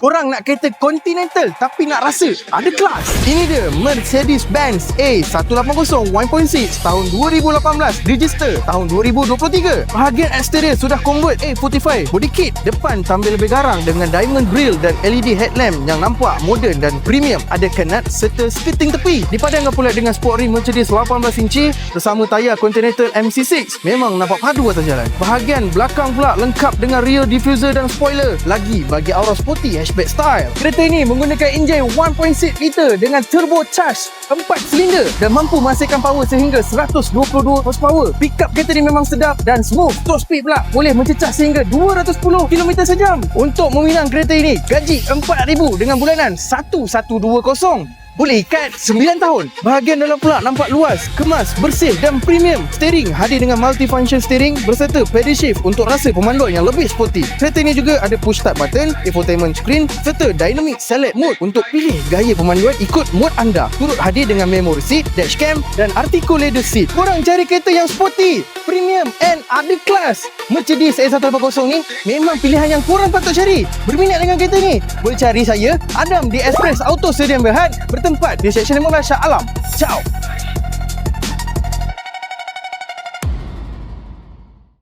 Korang nak kereta Continental tapi nak rasa ada kelas? Ini dia Mercedes-Benz A180 1.6 tahun 2018, register tahun 2023. Bahagian eksterior sudah convert A45 body kit. Depan tampil lebih garang dengan diamond grille dan LED headlamp yang nampak moden dan premium. Ada kanat serta skirting tepi. Dipadankan pula dengan sport rim Mercedes 18 inci bersama tayar Continental MC6. Memang nampak padu atas jalan. Bahagian belakang pula lengkap dengan rear diffuser dan spoiler. Lagi bagi aura sporty hatchback style. Kereta ini menggunakan enjin 1.6 liter dengan turbocharged 4 silinder dan mampu menghasilkan power sehingga 122 horsepower. Pickup kereta ini memang sedap dan smooth. Top speed pula boleh mencecah sehingga 210 km sejam. Untuk meminang kereta ini, gaji RM4,000 dengan bulanan 1120. Boleh ikat 9 tahun. Bahagian dalam pula nampak luas, kemas, bersih dan premium. Steering hadir dengan multifunction steering berserta pedal shift untuk rasa pemanduan yang lebih sporty. Kereta ini juga ada push start button, infotainment screen serta dynamic select mode untuk pilih gaya pemanduan ikut mood anda. Turut hadir dengan memory seat, dashcam dan articulated seat. Korang cari kereta yang sporty, premium and ada kelas. Mercedes A180 ni memang pilihan yang korang patut cari. Berminat dengan kereta ni? Boleh cari saya, Adam, di Express Auto Stadium Berhad, bertempat di Seksyen 15 Shah Alam. Ciao.